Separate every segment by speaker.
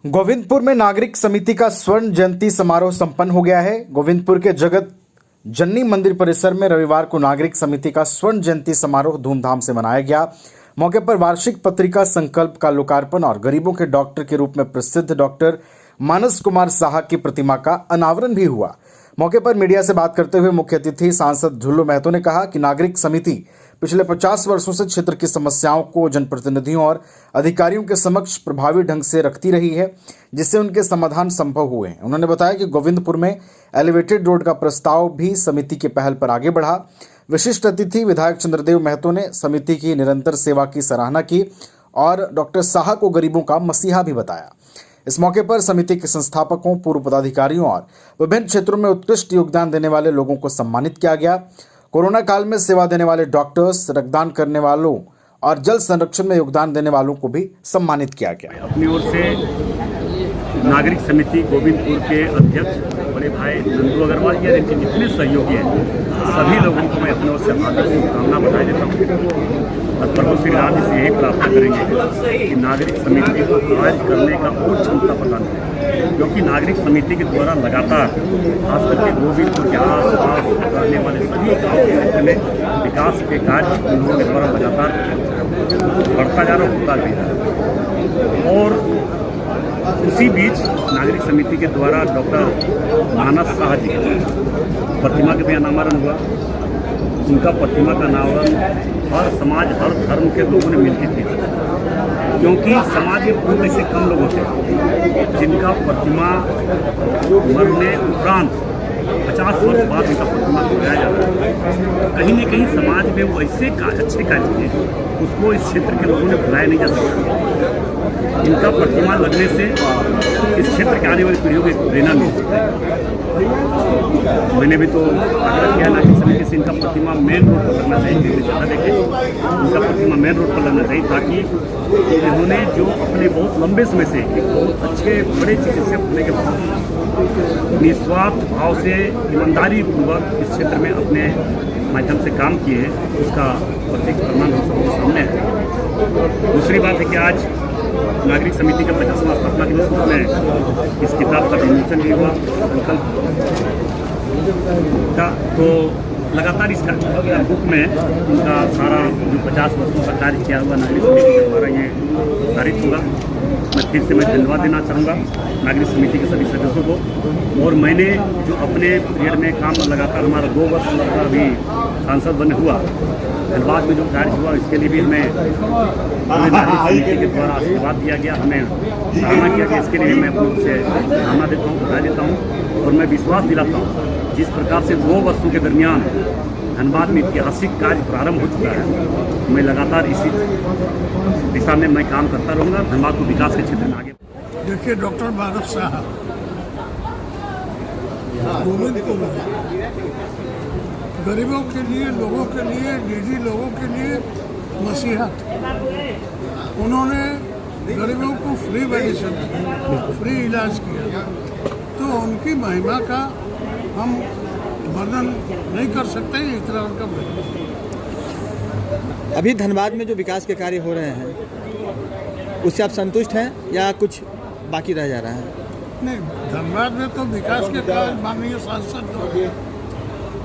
Speaker 1: गोविंदपुर में नागरिक समिति का स्वर्ण जयंती समारोह संपन्न हो गया है। गोविंदपुर के जगत जननी मंदिर परिसर में रविवार को नागरिक समिति का स्वर्ण जयंती समारोह धूमधाम से मनाया गया। मौके पर वार्षिक पत्रिका संकल्प का लोकार्पण और गरीबों के डॉक्टर के रूप में प्रसिद्ध डॉक्टर मानस कुमार साहा की प्रतिमा का अनावरण भी हुआ। मौके पर मीडिया से बात करते हुए मुख्य अतिथि सांसद ढुल्लू महतो ने कहा कि नागरिक समिति पिछले 50 वर्षों से क्षेत्र की समस्याओं को जनप्रतिनिधियों और अधिकारियों के समक्ष प्रभावी ढंग से रखती रही है, जिससे उनके समाधान संभव हुए हैं। उन्होंने बताया कि गोविंदपुर में एलिवेटेड रोड का प्रस्ताव भी समिति के पहल पर आगे बढ़ा। विशिष्ट अतिथि विधायक चंद्रदेव महतो ने समिति की निरंतर सेवा की सराहना की और डॉक्टर साहा को गरीबों का मसीहा भी बताया। इस मौके पर समिति के संस्थापकों, पूर्व पदाधिकारियों और विभिन्न क्षेत्रों में उत्कृष्ट योगदान देने वाले लोगों को सम्मानित किया गया। कोरोना काल में सेवा देने वाले डॉक्टर्स, रक्तदान करने वालों और जल संरक्षण में योगदान देने वालों को भी सम्मानित किया गया।
Speaker 2: अपनी ओर से नागरिक समिति गोविंदपुर के अध्यक्ष बड़े भाई नंदू अग्रवाल जी, इनके जितने सहयोगी हैं सभी लोगों को मैं अपनी ओर से हार्दिक शुभकामना बधाई देता हूँ और प्रभु श्री राम जी से यही प्रार्थना करेंगे कि नागरिक समिति को कार्य करने का और क्षमता प्रदान करें, क्योंकि नागरिक समिति के द्वारा लगातार खासकर के गोविंदपुर के आस पास रहने वाले सभी गाँव के क्षेत्र में विकास के कार्य उन लोगों के द्वारा लगातार बढ़ता जा रहा, होता भी है। और उसी बीच नागरिक समिति के द्वारा डॉक्टर मानस साहा जी प्रतिमा का भी अनावरण हुआ। उनका प्रतिमा का अनावरण हर समाज, हर धर्म के लोगों ने मिलकर किया, क्योंकि समाज में बहुत ऐसे कम लोग होते हैं जिनका प्रतिमा मरने उपरांत 50 वर्ष बाद उनका प्रतिमा लगाया जाता है। कहीं न कहीं समाज में वो ऐसे अच्छे कार्य किए उसको इस क्षेत्र के लोगों ने भुलाया नहीं जा सकता। इनका प्रतिमा लगने से इस क्षेत्र के आने वाली पीढ़ियों को एक प्रेरणा मिल सकती है। मैंने भी तो आग्रह किया नागरिक समिति से इनका प्रतिमा मेन रोड पर लगना चाहिए, ज़्यादा देखें इनका प्रतिमा मेन रोड पर लगना चाहिए, ताकि इन्होंने जो अपने बहुत लंबे समय से एक बहुत अच्छे बड़े चीज़ से अपने के बाद निस्वार्थ भाव से ईमानदारी पूर्वक इस क्षेत्र में अपने माध्यम से काम किए हैं, उसका प्रत्येक प्रमाण हम सबके सामने है। दूसरी बात है कि आज नागरिक समिति का 50वां स्थापना दिवस में इस किताब का विमोचन भी हुआ संकल्प का। तो लगातार इसका बुक में उनका सारा जो 50 वर्षों का कार्य किया हुआ नागरिक समिति के द्वारा ये प्रसारित होगा। मैं फिर से धन्यवाद देना चाहूँगा नागरिक समिति के सभी सदस्यों को। और मैंने जो अपने पीरियड में काम लगातार हमारा 2 वर्ष लगा अभी सांसद बने हुआ, धनबाद में जो कार्य हुआ इसके लिए भी हमें नागरिक समिति के द्वारा आशीर्वाद दिया गया, हमें सराहना किया गया। इसके लिए मैं अपनी ओर से सराहना देता हूँ, बधाई देता हूँ और मैं विश्वास दिलाता हूँ जिस प्रकार से 2 वर्षों के दरमियान धनबाद में ऐतिहासिक कार्य प्रारंभ हो चुका है, मैं लगातार इसी दिशा में मैं काम करता रहूँगा, धनबाद को विकास के क्षेत्र में आगे।
Speaker 3: देखिए, डॉक्टर मानस साहा गोविंदपुर में गरीबों के लिए, लोगों के लिए, निजी लोगों के लिए मसीहा थे। उन्होंने गरीबों को फ्री मेडिसिन, फ्री इलाज किया, तो उनकी महिमा का हम वर्णन नहीं कर सकते। इतना उनका
Speaker 4: अभी धनबाद में जो विकास के कार्य हो रहे हैं उससे आप संतुष्ट हैं या कुछ बाकी रह जा रहा है?
Speaker 3: नहीं, धनबाद में तो विकास के कार्य माननीय सांसद द्वारा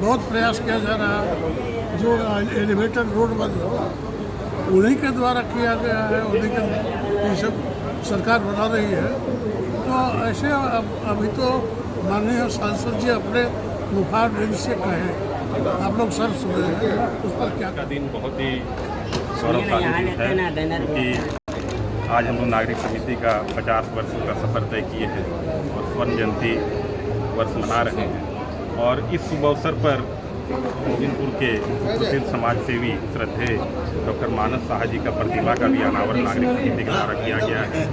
Speaker 3: बहुत प्रयास किया जा रहा है। जो एलिवेटेड रोड बन उन्हीं के द्वारा किया गया है, उन्हीं के ये सब सरकार बना रही है। तो ऐसे अभी तो माननीय सांसद जी अपने मुखार दिन से कहें, आप लोग सब सुने हैं, उस पर क्या
Speaker 5: का दिन बहुत ही गौरवशाली है, क्योंकि आज हम लोग नागरिक समिति का 50 वर्षों का सफर तय किए हैं और स्वर्ण जयंती वर्ष मना रहे हैं। और इस शुभ अवसर पर गोविंदपुर के प्रसिद्ध समाज सेवी श्रद्धेय डॉक्टर मानस साहा जी का प्रतिमा का भी अनावरण नागरिक समिति के द्वारा किया गया है।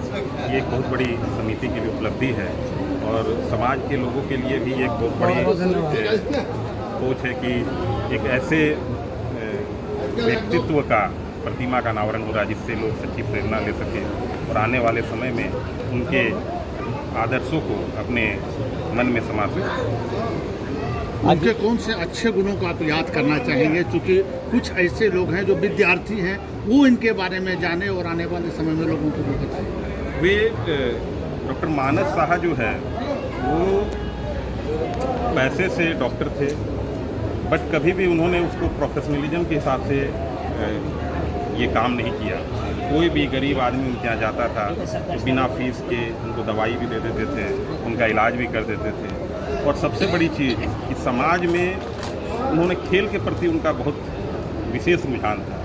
Speaker 5: ये एक बहुत बड़ी समिति की भी उपलब्धि है और समाज के लोगों के लिए भी एक बहुत बड़ी सोच है कि एक ऐसे व्यक्तित्व का प्रतिमा का अनावरण हो रहा है जिससे लोग सच्ची प्रेरणा ले सकें और आने वाले समय में उनके आदर्शों को अपने मन में समा सकें।
Speaker 6: उनके कौन से अच्छे गुणों को आप याद करना चाहेंगे, क्योंकि कुछ ऐसे लोग हैं जो विद्यार्थी हैं वो इनके बारे में जाने और आने वाले समय में लोगों को भी बताएं?
Speaker 5: वे डॉक्टर मानस साहा जो है वो पैसे से डॉक्टर थे, बट कभी भी उन्होंने उसको प्रोफेशनलिज्म के हिसाब से ये काम नहीं किया। कोई भी गरीब आदमी उनके यहाँ जाता था तो बिना फीस के उनको दवाई भी दे देते थे, उनका इलाज भी कर देते थे। और सबसे बड़ी चीज़ कि समाज में उन्होंने खेल के प्रति उनका बहुत विशेष रुझान था।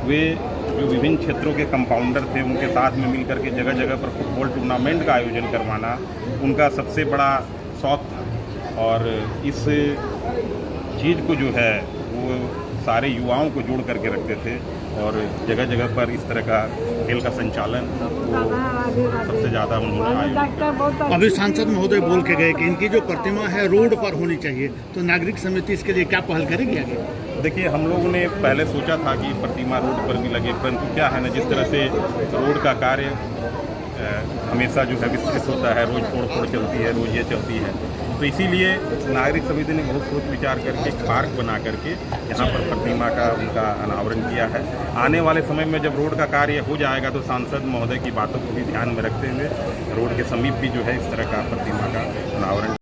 Speaker 5: वे जो विभिन्न क्षेत्रों के कंपाउंडर थे उनके साथ में मिलकर के जगह जगह पर फुटबॉल टूर्नामेंट का आयोजन करवाना उनका सबसे बड़ा शौक था। और इस चीज़ को जो है वो सारे युवाओं को जोड़ करके रखते थे और जगह जगह पर इस तरह का खेल का संचालन वो सबसे ज़्यादा उन्होंने आयोजित किया।
Speaker 6: अभी सांसद महोदय बोल के गए कि इनकी जो प्रतिमा है रोड पर होनी चाहिए, तो नागरिक समिति इसके लिए क्या पहल करेगी आगे?
Speaker 5: देखिए, हम लोगों ने पहले सोचा था कि प्रतिमा रोड पर भी लगे, परंतु क्या है ना, जिस तरह से रोड का कार्य हमेशा जो है विस्तृत होता है, रोज तोड़ फोड़ चलती है, रोज ये चलती है, तो इसीलिए नागरिक समिति ने बहुत सोच विचार करके एक पार्क बना करके यहाँ पर प्रतिमा का उनका अनावरण किया है। आने वाले समय में जब रोड का कार्य हो जाएगा तो सांसद महोदय की बातों को भी ध्यान में रखते हुए रोड के समीप भी जो है इस तरह का प्रतिमा का अनावरण